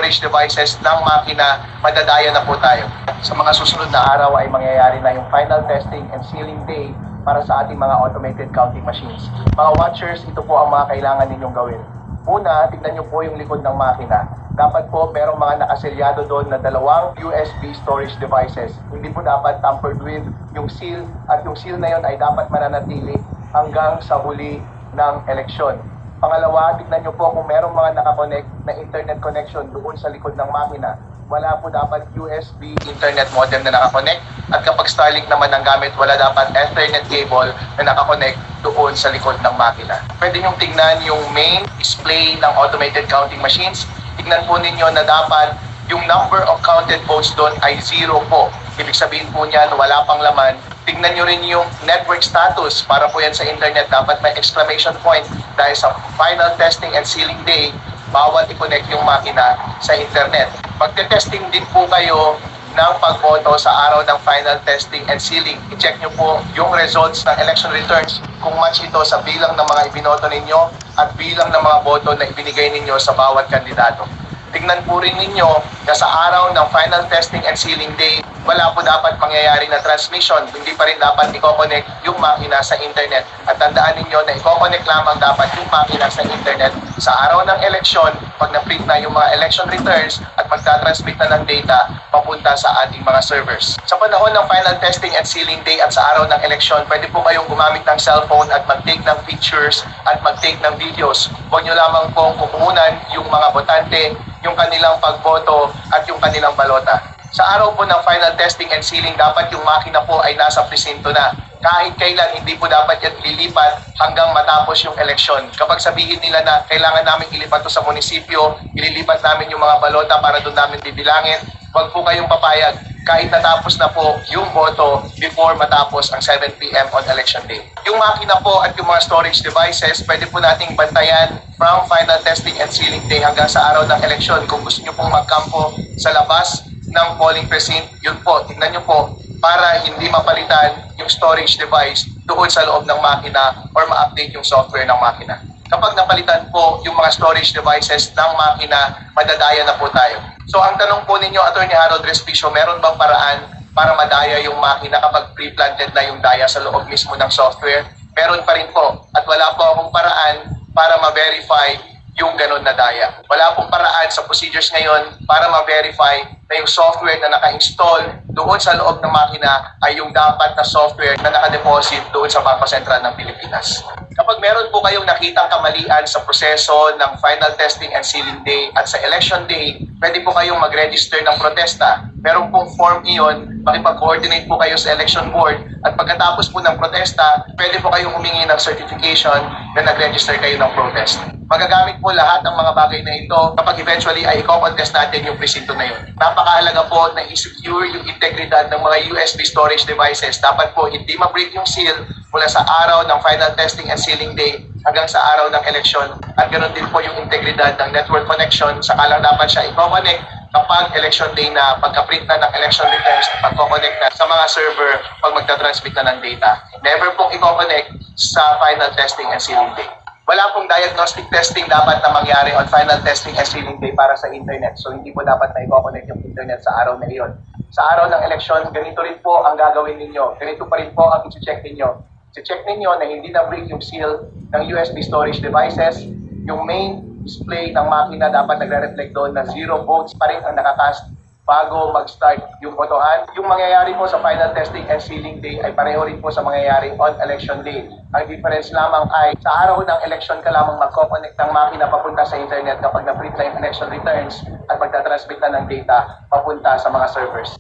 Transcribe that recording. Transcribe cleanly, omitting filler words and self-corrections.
storage devices ng makina, madadaya na po tayo. Sa mga susunod na araw ay mangyayari na yung final testing and sealing day para sa ating mga automated counting machines. Mga watchers, ito po ang mga kailangan ninyong gawin. Una, tignan nyo po yung likod ng makina. Dapat po merong mga nakaselyado doon na dalawang USB storage devices. Hindi po dapat tampered with yung seal, at yung seal na yon ay dapat mananatili hanggang sa huli ng eleksyon. Pangalawa, tignan nyo po kung merong mga nakakonect na internet connection doon sa likod ng makina. Wala po dapat USB internet modem na nakakonect, at kapag Starlink naman ang gamit, wala dapat Ethernet cable na nakakonect doon sa likod ng makina. Pwede nyo tingnan yung main display ng automated counting machines. Tignan po ninyo na dapat yung number of counted votes doon ay 0 po. Ibig sabihin po niyan, wala pang laman. Tignan nyo rin yung network status. Para po yan sa internet, dapat may exclamation point dahil sa final testing and sealing day, bawal i-connect yung makina sa internet. Magte-testing din po kayo ng pagboto sa araw ng final testing and sealing. I-check nyo po yung results ng election returns kung match ito sa bilang ng mga ibinoto ninyo at bilang ng mga boto na ibinigay ninyo sa bawat kandidato. Tingnan po rin ninyo na sa araw ng final testing and sealing day, wala po dapat mangyayari na transmission. Hindi pa rin dapat i-connect yung makina sa internet. At tandaan ninyo na i-connect lamang dapat yung makina sa internet sa araw ng eleksyon pag na-print na yung mga election returns at magta-transmit na ng data papunta sa ating mga servers. Sa panahon ng final testing and sealing day at sa araw ng eleksyon, pwede po kayong gumamit ng cellphone at mag-take ng pictures at mag-take ng videos. Huwag nyo lamang pong kukunan yung mga botante, yung kanilang pagboto at yung kanilang balota. Sa araw po ng final testing and sealing, dapat yung makina po ay nasa presinto na. Kahit kailan, hindi po dapat yan ililipat hanggang matapos yung eleksyon. Kapag sabihin nila na kailangan namin ilipat to sa munisipyo, ililipat namin yung mga balota para doon namin bibilangin, huwag po kayong papayag kahit natapos na po yung boto before matapos ang 7 p.m. on election day. Yung makina po at yung mga storage devices, pwede po nating bantayan from final testing and sealing day hanggang sa araw ng eleksyon. Kung gusto nyo pong magkampo sa labas ng polling precinct, yun po, tingnan nyo po para hindi mapalitan yung storage device doon sa loob ng makina or ma-update yung software ng makina. Kapag napalitan po yung mga storage devices ng makina, madadaya na po tayo. So ang tanong po ninyo, Attorney Harold Respicio, meron bang paraan para madaya yung makina kapag pre-planted na yung daya sa loob mismo ng software? Meron pa rin po. At wala po akong paraan para ma-verify yung ganun na daya. Wala pong paraan sa procedures ngayon para ma-verify na yung software na naka-install doon sa loob ng makina ay yung dapat na software na naka-deposit doon sa Bangko Sentral ng Pilipinas. Kapag meron po kayong nakitang kamalian sa proseso ng final testing and sealing day at sa election day, pwede po kayong mag-register ng protesta. Meron pong form iyon, makipag-coordinate po kayo sa election board at pagkatapos po ng protesta, pwede po kayong humingi ng certification na nag-register kayo ng protest. Magagamit po lahat ng mga bagay na ito kapag eventually ay i-contest natin yung presinto na yun. Napakahalaga po na i-secure yung integridad ng mga USB storage devices. Dapat po hindi ma-break yung seal mula sa araw ng final testing and sealing day hanggang sa araw ng eleksyon. At ganoon din po yung integridad ng network connection. Saka lang dapat siya i-connect kapag election day na, pagka-print na ng election returns, pag-connect na sa mga server pag magta-transmit na ng data. Never pong i-connect sa final testing and sealing day. Wala pong diagnostic testing dapat na mangyari on final testing and sealing day para sa internet. So hindi po dapat na i-connect yung internet sa araw na iyon. Sa araw ng eleksyon, ganito rin po ang gagawin ninyo. Ganito pa rin po ang i-check ninyo. I-check ninyo na hindi na-break yung seal ng USB storage devices. Yung main display ng makina dapat nagre-reflect doon na 0 votes pa rin ang nakakast bago mag-start yung botohan. Yung mangyayari po sa final testing and sealing day ay pareho rin po sa mangyayari on election day. Ang difference lamang ay sa araw ng election ka lamang magko-connect ng makina papunta sa internet kapag na-print na yung election returns at magta-transmit na ng data papunta sa mga servers.